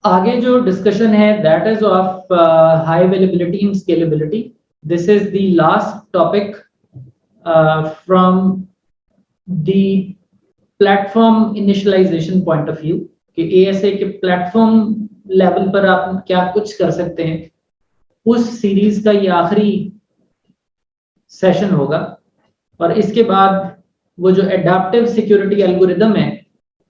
आगे जो डिस्कशन है that is of high availability and scalability. This is the last topic from the platform initialisation point of view कि ASA के platform level पर आप क्या कुछ कर सकते हैं. उस सीरीज का ये आखिरी सेशन होगा और इसके बाद वो जो एडाप्टिव सिक्योरिटी एल्गोरिदम है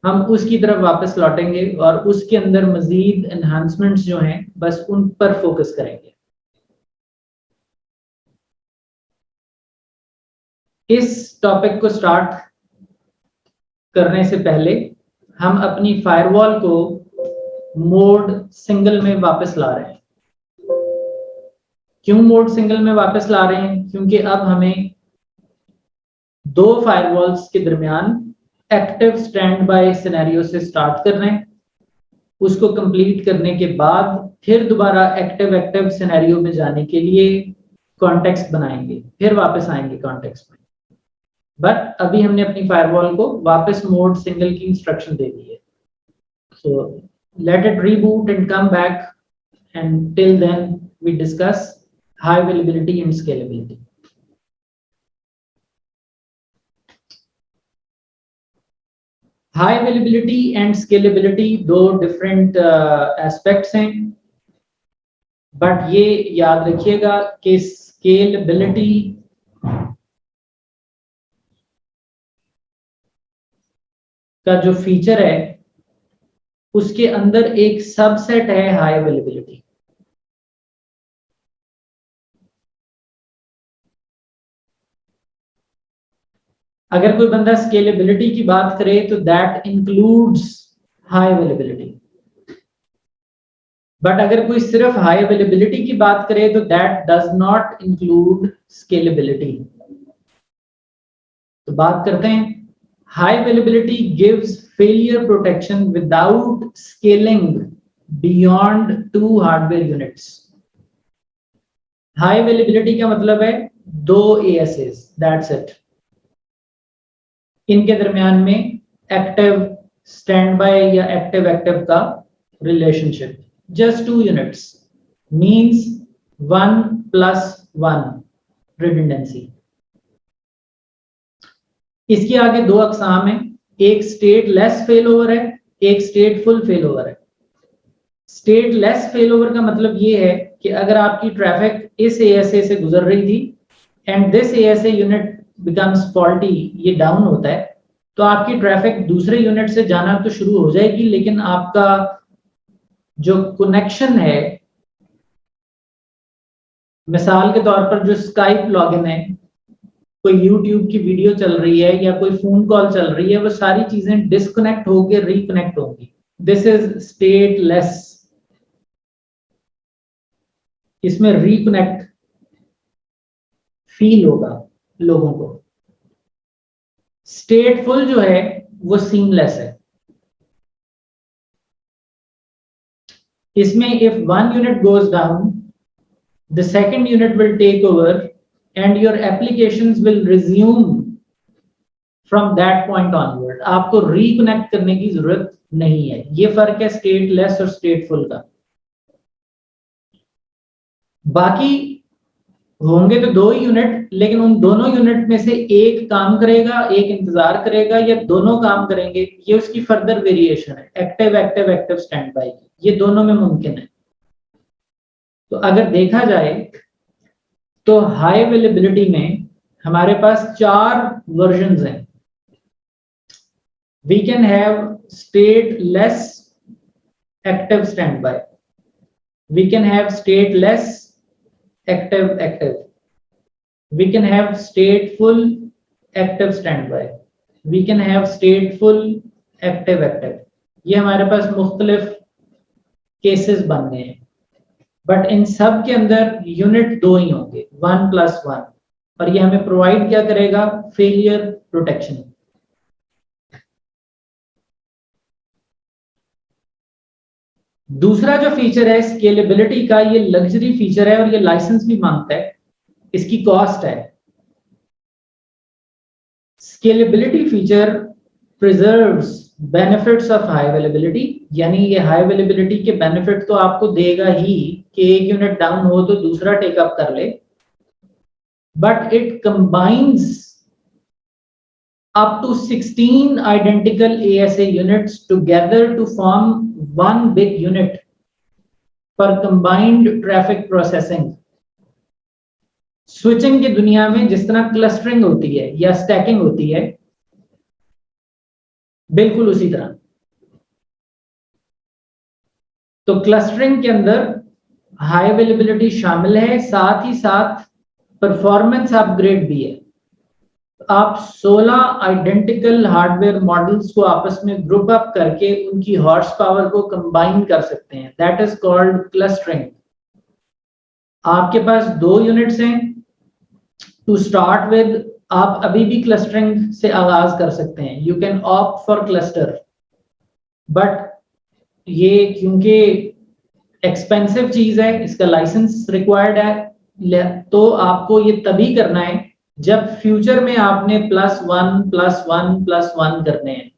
हम उसकी तरफ वापस लौटेंगे और उसके अंदर मजीद एनहांसमेंट्स जो हैं बस उन पर फोकस करेंगे. इस टॉपिक को स्टार्ट करने से पहले हम अपनी फायरवॉल को मोड सिंगल में वापस ला रहे हैं. क्यों मोड सिंगल में वापस ला रहे हैं? क्योंकि अब हमें दो फायरवॉल्स के दरमियान एक्टिव स्टैंड बाय सिनेरियो से स्टार्ट करना है. उसको कंप्लीट करने के बाद फिर दोबारा एक्टिव सिनेरियो में जाने के लिए कॉन्टेक्स्ट बनाएंगे, फिर वापस आएंगे कॉन्टेक्स्ट में. बट अभी हमने अपनी फायरवॉल को वापस मोड सिंगल की इंस्ट्रक्शन दे दी है. So let it reboot and come back and till then we discuss high availability and scalability. High availability and scalability दो डिफरेंट एस्पेक्ट्स हैं, बट ये याद रखिएगा कि स्केलेबिलिटी का जो फीचर है उसके अंदर एक सबसेट है हाई अवेलेबिलिटी. अगर कोई बंदा स्केलेबिलिटी की बात करे तो that includes high availability, but अगर कोई सिर्फ हाई अवेलेबिलिटी की बात करे तो that does not include scalability. तो बात करते हैं. High availability gives failure protection without scaling beyond 2 hardware units. High availability का मतलब है 2 ASAs, दैट्स इट. इनके दरमियान में एक्टिव स्टैंड बाय या एक्टिव का relationship. Just 2 units means 1+1 redundancy. इसकी आगे दो अकसाम है. एक स्टेट लेस फेल ओवर है, एक स्टेट फुल फेल ओवर है. स्टेट लेस फेल ओवर का मतलब ये है कि अगर आपकी ट्रैफिक इस ASA से गुजर रही थी and this ASA unit becomes faulty, ये डाउन होता है, तो आपकी ट्रैफिक दूसरे यूनिट से जाना तो शुरू हो जाएगी, लेकिन आपका जो कनेक्शन है, मिसाल के तौर पर जो स्काइप लॉगिन है, कोई यूट्यूब की वीडियो चल रही है या कोई फोन कॉल चल रही है, वो सारी चीजें डिस्कनेक्ट होकर रिकनेक्ट होंगी. This is state less. इसमें रिकनेक्ट फील होगा लोगों को. स्टेट फुल जो है वो सीमलेस है. इसमें if one unit goes down the second unit will take over and your applications will resume from that point onward. आपको reconnect करने की जरूरत नहीं है. ये फर्क है स्टेट लेस और स्टेट फुल का. बाकी होंगे तो 2 ही यूनिट, लेकिन उन दोनों यूनिट में से एक काम करेगा, एक इंतजार करेगा, या दोनों काम करेंगे. ये उसकी फर्दर वेरिएशन है एक्टिव स्टैंड बाय की. ये दोनों में मुमकिन है. तो अगर देखा जाए तो हाई अवेलेबिलिटी में हमारे पास 4 वर्जन्स हैं. We can have stateless active standby, we can have stateless active, we can have stateful active standby, we can have stateful active. ये हमारे पास मुख्तलिफ cases बन गए हैं, बट इन सब के अंदर unit 2 ही होंगे, 1+1. और ये हमें प्रोवाइड क्या करेगा? Failure protection. दूसरा जो फीचर है स्केलेबिलिटी का, ये लग्जरी फीचर है और ये लाइसेंस भी मांगता है. इसकी कॉस्ट है. Scalability feature preserves benefits of high availability, यानी ये हाई अवेलेबिलिटी के बेनिफिट तो आपको देगा ही कि एक यूनिट डाउन हो तो दूसरा टेकअप कर ले, but it combines up to 16 identical ASA units together to form one big unit for combined traffic processing. Switching की दुनिया में जिस तरह क्लस्टरिंग होती है या स्टैकिंग होती है, बिल्कुल उसी तरह। तो क्लस्टरिंग के अंदर हाई अवेलेबिलिटी शामिल है, साथ ही साथ परफॉर्मेंस अपग्रेड भी है। आप 16 आइडेंटिकल हार्डवेयर मॉडल्स को आपस में ग्रुप अप करके उनकी हॉर्स पावर को कंबाइन कर सकते हैं, दैट इज कॉल्ड क्लस्टरिंग। आपके पास 2 यूनिट्स हैं टू स्टार्ट विद, आप अभी भी क्लस्टरिंग से आगाज कर सकते हैं, you can opt for cluster, but ये क्योंकि एक्सपेंसिव चीज है, इसका लाइसेंस रिक्वायर्ड है, तो आपको ये तभी करना है जब फ्यूचर में आपने +1+1+1 करने हैं।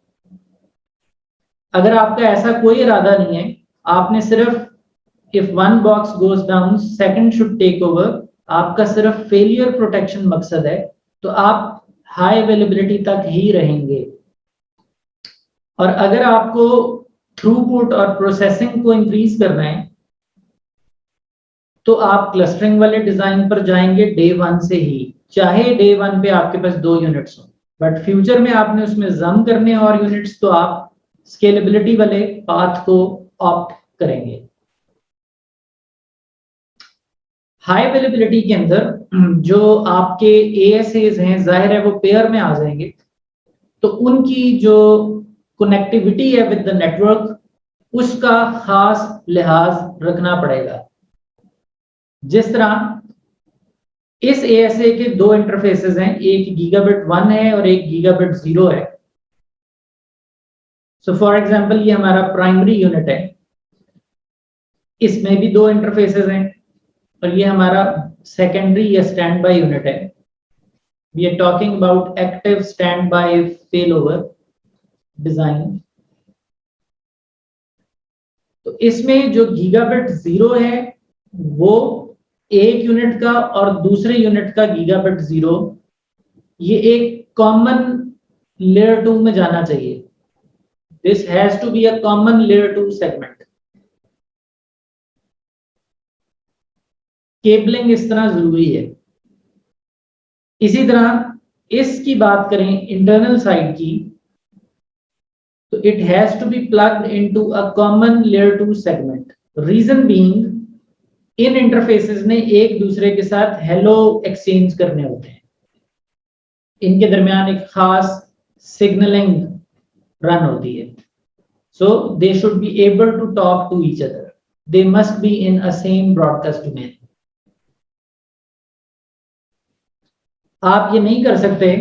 अगर आपका ऐसा कोई इरादा नहीं है, आपने सिर्फ if one box goes down second should take over, आपका सिर्फ फेलियर प्रोटेक्शन मकसद है, तो आप हाई अवेलेबिलिटी तक ही रहेंगे। और अगर आपको थ्रूपुट और प्रोसेसिंग को इंक्रीज करना है तो आप क्लस्टरिंग वाले डिजाइन पर जाएंगे डे 1 से ही, चाहे डे 1 पे आपके पास 2 यूनिट्स हो, बट फ्यूचर में आपने उसमें जम करने और यूनिट्स, तो आप स्केलेबिलिटी वाले पाथ को ऑप्ट करेंगे। हाई अवेलेबिलिटी के अंदर जो आपके ASAs हैं, जाहिर है वो पेयर में आ जाएंगे, तो उनकी जो कनेक्टिविटी है विद द नेटवर्क, उसका खास लिहाज रखना पड़ेगा। जिस तरह इस ASA के 2 इंटरफेसेस हैं, एक गीगाबिट 1 है और एक गीगाबिट 0 है। सो फॉर एग्जांपल ये हमारा प्राइमरी यूनिट है, इसमें भी 2 इंटरफेसेस हैं, और ये हमारा सेकेंडरी या स्टैंड बाय यूनिट है। We are talking about active standby failover design. तो इसमें जो गीगाबिट 0 है वो एक यूनिट का और दूसरे यूनिट का गीगाबिट 0, ये एक कॉमन लेयर 2 में जाना चाहिए। This has to be a common layer 2 segment. Cabling इस तरह जरूरी है। इसी तरह इसकी बात करें इंटरनल साइड की, तो it has to be plugged into a common layer 2 segment. Reason being, इन इंटरफेसेस ने एक दूसरे के साथ हेलो एक्सचेंज करने होते हैं, इनके दरमियान एक खास सिग्नलिंग रन होती है, so they should be able to talk to each other, they must be in a same broadcast domain. आप ये नहीं कर सकते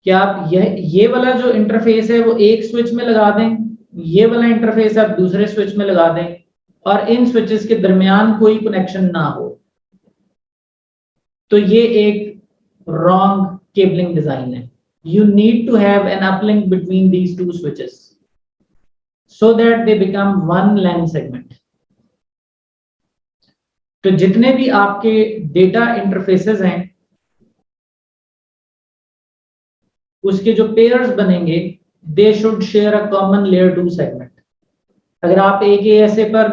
कि आप ये वाला जो इंटरफेस है वो एक स्विच में लगा दें, ये वाला इंटरफेस आप दूसरे स्विच में लगा दें, और इन स्विचेस के दरमियान कोई कनेक्शन ना हो। तो ये एक रॉन्ग केबलिंग डिजाइन है। You need to have an uplink between these 2 switches so that they become one LAN segment. तो जितने भी आपके डेटा इंटरफेसेस हैं उसके जो पेयर्स बनेंगे, they should share a common layer 2 segment. अगर आप एक ASA पर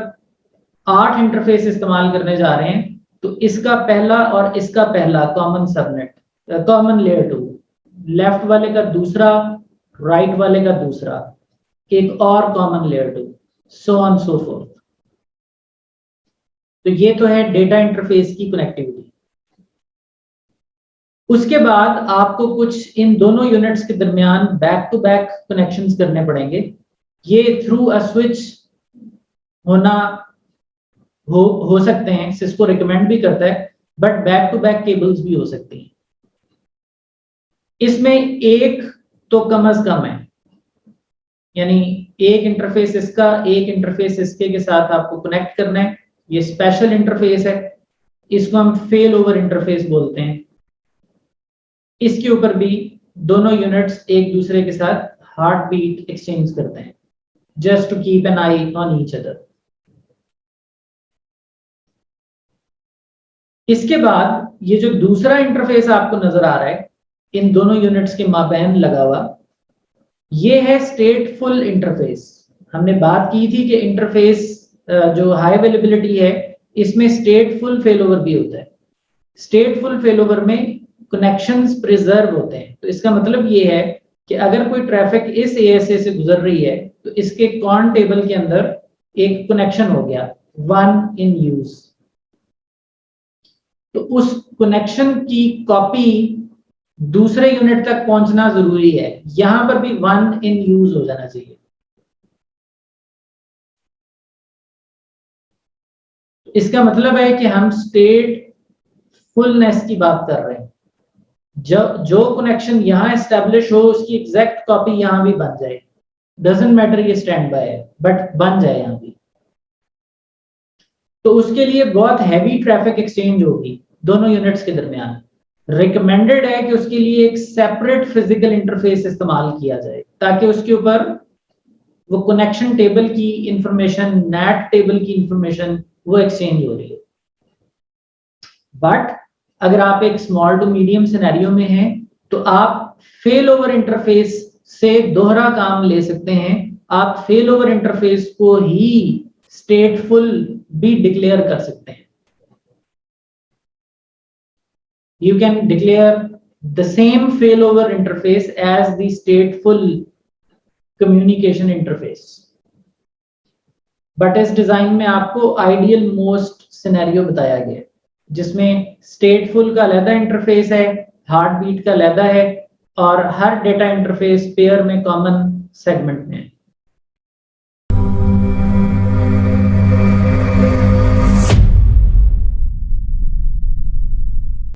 8 इंटरफेस इस्तेमाल करने जा रहे हैं तो इसका पहला और इसका पहला common subnet, common layer 2, left वाले का दूसरा, राइट वाले का दूसरा, एक और common layer 2, so on so fourth. तो ये तो है डेटा इंटरफेस की कनेक्टिविटी। उसके बाद आपको कुछ इन दोनों यूनिट्स के दरमियान बैक टू बैक कनेक्शंस करने पड़ेंगे। ये थ्रू अ स्विच हो सकते हैं, सिस्को रिकमेंड भी करता है, but back to back cables भी हो सकती हैं। इसमें एक तो कम से कम है, यानी एक इंटरफेस इसका, एक इंटरफेस इसके के साथ आपको कनेक्ट करना है। ये स्पेशल इंटरफेस है, इसको हम फेल ओवर इंटरफेस बोलते हैं। इसके ऊपर भी दोनों यूनिट्स एक दूसरे के साथ हार्ट बीट एक्सचेंज करते हैं, just to keep an eye on each other. इसके बाद ये जो दूसरा इंटरफेस आपको नजर आ रहा है इन दोनों यूनिट्स के माबैन लगा हुआ, ये है स्टेटफुल इंटरफेस। हमने बात की थी कि इंटरफेस जो हाई अवेलेबिलिटी है इसमें स्टेटफुल फेलोवर भी होता है। स्टेटफुल फेलोवर में कनेक्शंस प्रिजर्व होते हैं। तो इसका मतलब ये है कि अगर कोई ट्रैफिक इस ASA से गुजर रही है तो इसके कॉन टेबल के अंदर एक कनेक्शन हो गया, वन इन यूज, तो उस कनेक्शन की कॉपी दूसरे यूनिट तक पहुंचना जरूरी है। यहां पर भी वन इन यूज हो जाना चाहिए। इसका मतलब है कि हम स्टेट फुलनेस की बात कर रहे हैं। जो कनेक्शन यहां एस्टेब्लिश हो उसकी एग्जैक्ट कॉपी यहां भी बन जाए। डजंट मैटर ये स्टैंड बाय है, बट बन जाए यहां भी। तो उसके लिए बहुत हैवी ट्रैफिक एक्सचेंज होगी दोनों यूनिट्स के दरमियान। रिकमेंडेड है कि उसके लिए एक सेपरेट फिजिकल इंटरफेस इस्तेमाल किया जाए ताकि उसके ऊपर वो कनेक्शन टेबल की इंफॉर्मेशन, नेट टेबल की इंफॉर्मेशन वो एक्सचेंज हो रही है। बट अगर आप एक स्मॉल टू मीडियम सिनेरियो में हैं तो आप फेल ओवर इंटरफेस से दोहरा काम ले सकते हैं। आप फेल ओवर इंटरफेस को ही स्टेटफुल भी डिक्लेयर कर सकते हैं। You can declare the same failover interface as the stateful communication interface. But इस डिजाइन में आपको आइडियल मोस्ट सिनेरियो बताया गया है जिसमें स्टेटफुल का अलग इंटरफेस है, हार्ट बीट का अलग है और हर डेटा इंटरफेस पेयर में कॉमन सेगमेंट में है।